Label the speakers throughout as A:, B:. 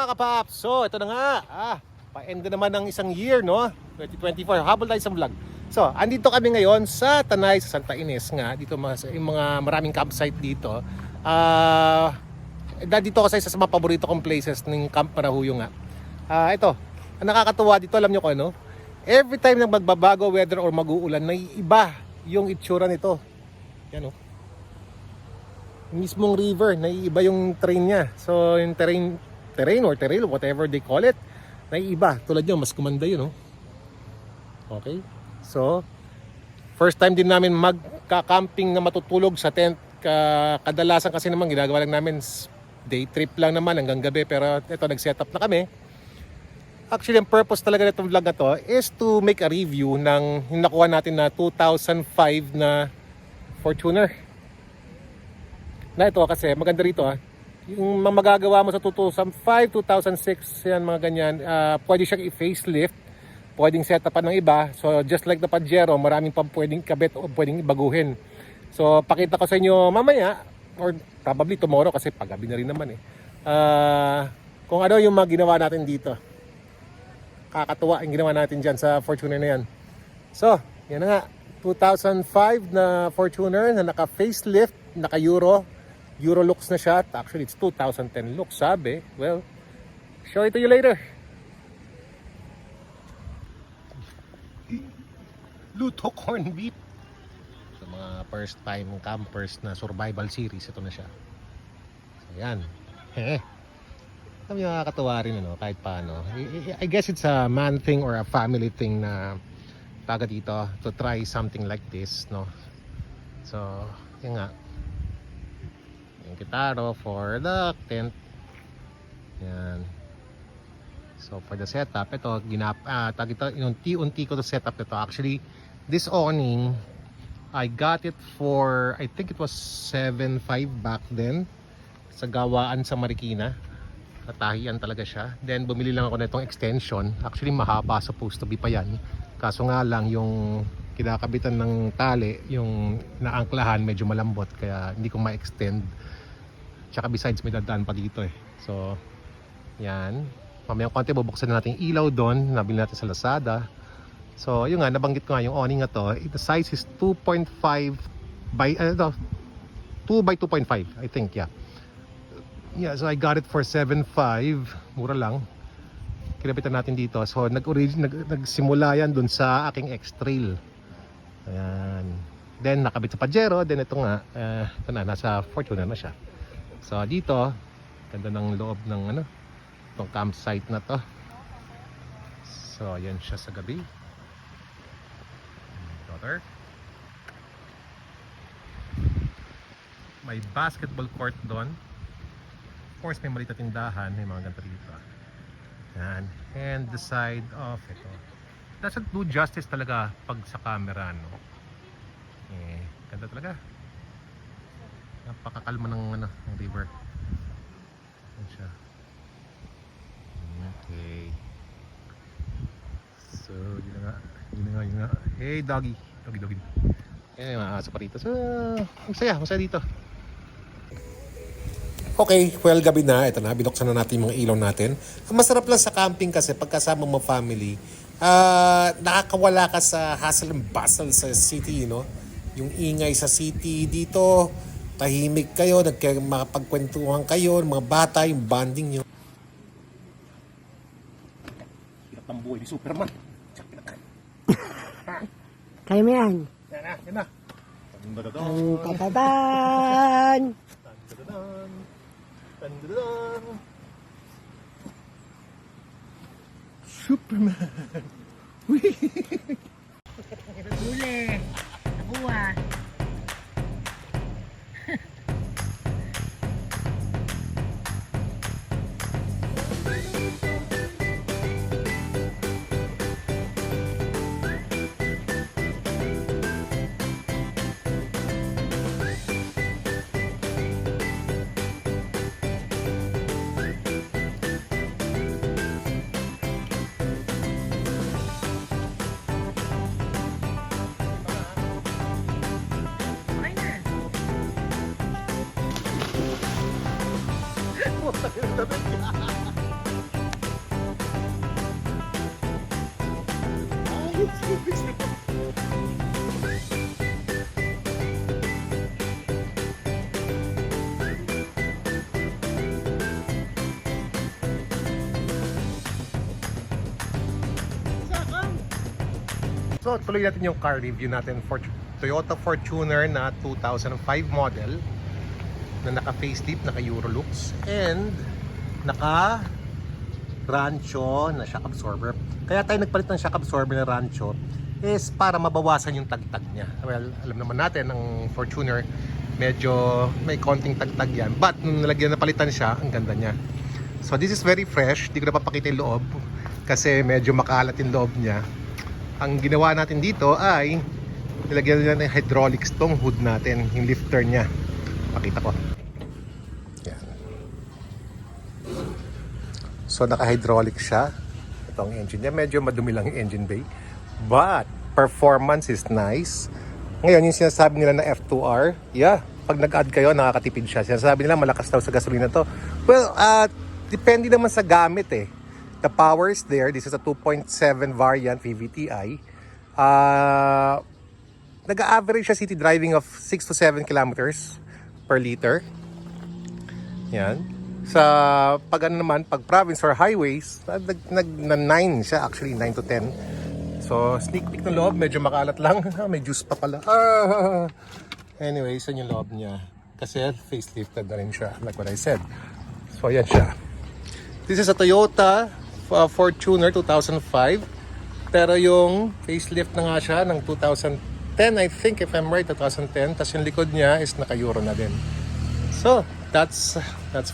A: mga kapaps. So, ito na nga. Pa-end na naman ng isang year, no? 2024. Habol tayo sa vlog. So, andito kami ngayon sa Tanay, sa Santa Ines nga. Dito yung mga maraming campsite dito. Dito ako sa isa sa mga paborito kong places ng Camp Marahuyo nga. Ito, ang nakakatuwa dito, alam nyo ko ano? Every time na magbabago weather or mag-uulan, naiiba yung itsura nito. Yan, oh. Mismong river, naiiba yung terrain niya. So, yung terrain or terrain, whatever they call it, naiiba. Tulad nyo, mas kumanda yun, oh. Okay? So, first time din namin magka-camping na matutulog sa tent. Kadalasan kasi naman, ginagawa lang namin day trip lang naman hanggang gabi. Pero ito, nag-set up na kami. Actually, ang purpose talaga nitong vlog na to is to make a review ng yung nakuha natin na 2005 na Fortuner. Na ito kasi maganda rito yung magagawa mo sa 2005, 2006 yan mga ganyan, pwede siyang i-facelift, pwedeng setupan ng iba. So just like the Pajero, maraming pa pwedeng kabit o pwedeng ibaguhin. So pakita ko sa inyo mamaya or probably tomorrow kasi paggabi na rin naman kung ano yung mga ginawa natin dito. Kakatuwa yung ginawa natin dyan sa Fortuner na yan. So yan na nga, 2005 na Fortuner na naka-facelift, naka-Euro looks na siya. Actually, it's 2010 looks, sabi. Well, show it to you later. Luto corn beef. Sa mga first time campers na survival series, ito na siya. So, yan. Alam niyo, nakakatawa rin, ano, kahit paano. I guess it's a man thing or a family thing na taga dito to try something like this, no? So, yun nga. Yung kitaro for the tent. Yan. So for the setup, ito unti-unti ko to setup ito. Actually, this awning I got it for, I think it was 7.5 back then sa gawaan sa Marikina. Natahian talaga siya. Then bumili lang ako nitong extension. Actually mahaba, supposed to be pa yan. Kaso nga lang yung kinakabitan ng tali, yung naangklahan medyo malambot kaya hindi ko ma-extend. Tsaka besides may dadaan pa dito So yan, mamayang konti bubuksan na natin yung ilaw doon. Nabili natin sa Lazada. So yun nga, nabanggit ko nga yung awning na to. The size is 2.5 by 2 by 2.5 I think, yeah. So I got it for 7.5. Mura lang. Kinabitan natin dito. So nagsimula yan dun sa aking X-Trail. Ayan. Then nakabit sa Pajero. Then ito nga, ito na, nasa Fortuner na siya. So dito, ganda ng loob ng itong campsite na to. So ayan siya sa gabi. Daughter. May basketball court doon. Of course may maliit na tindahan, may mga ganito dito. Yan. And the side of ito. Doesn't do justice talaga pag sa camera, no? Ganda talaga. Napakakalma ng river. Yan siya. Okay. So, yun nga. Hey, doggy. Doggy. Yan yung mga aso pa rito. So, masaya dito. Okay, well, gabi na. Ito na, binuksan na natin yung mga ilaw natin. Ang masarap lang sa camping kasi pagkasama mo family, nakakawala ka sa hustle and bustle sa city, no? Yung ingay sa city dito, tahimik kayo, makapagkwentuhan kayo, mga bata, yung bonding nyo. Hirap ng buhay ni Superman.
B: Kaya mo yan.
A: Yan na.
B: Tatadan!
A: Superman!
B: Huli! Nakuha!
A: So, tuloy natin yung car review natin for Toyota Fortuner na 2005 model na naka-facelift, naka-Eurolux, and naka-Rancho na shock absorber. Kaya tayo nagpalit ng shock absorber na Rancho is para mabawasan yung tagtag niya. Well, alam naman natin, ang Fortuner, medyo may konting tagtag yan. But, nung nalagyan na palitan siya, ang ganda niya. So, this is very fresh. Di ko na papakita yung loob kasi medyo makalat yung loob niya. Ang ginawa natin dito ay nilagyan nila ng hydraulics tong hood natin, yung lifter niya. Pakita ko. Yan. So naka-hydraulic siya. Ito ang engine niya. Medyo madumi lang yung engine bay. But performance is nice. Ngayon yung sinasabi nila na F2R, yeah, pag nag-add kayo, nakakatipid siya. Sinasabi nila malakas daw sa gasolina to. Well, depende naman sa gamit eh. The power is there. This is a 2.7 variant VVTi. Nag-average siya city driving of 6 to 7 kilometers per liter. Yan. Sa pag ano naman, pag province or highways, nag-9 siya, actually 9 to 10. So, sneak peek ng loob, medyo makalat lang. May juice pa pala. Anyways, yan yung loob niya. Kasi facelifted na rin siya, like what I said. So, yan siya. This is a Toyota Fortuner 2005. Pero yung facelift na nga siya ng 2010, I think, if I'm right, 2010. Tapos yung likod niya is naka-Euro na din. So, that's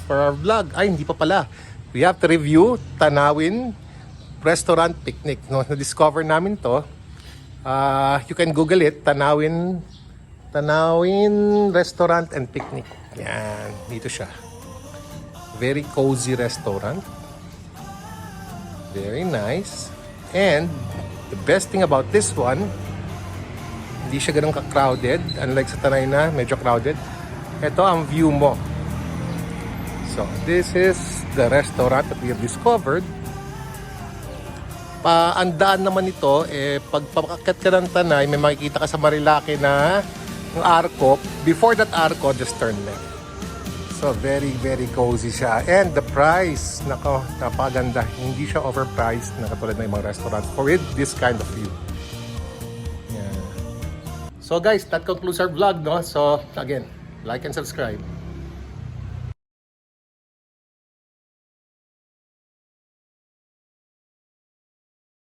A: for our vlog. Ay, hindi pa pala. We have to review Tanawin Restaurant Picnic. No, na-discover namin to. You can Google it, Tanawin Restaurant and Picnic. Yan, dito siya. Very cozy restaurant. Very nice. And the best thing about this one, hindi siya ganun ka-crowded. Unlike sa Tanay na, medyo crowded. Ito ang view mo. So, this is the restaurant that we have discovered. Ang daan naman ito, pag papakakit ka ng Tanay, may makikita ka sa Marilaki na yung arco. Before that arco, just turn left. So, very, very cozy siya. And the price, nako, napaganda. Hindi siya overpriced na katulad ng mga restaurants for with this kind of view. Yeah. So guys, that concludes our vlog, no? So, again, like and subscribe.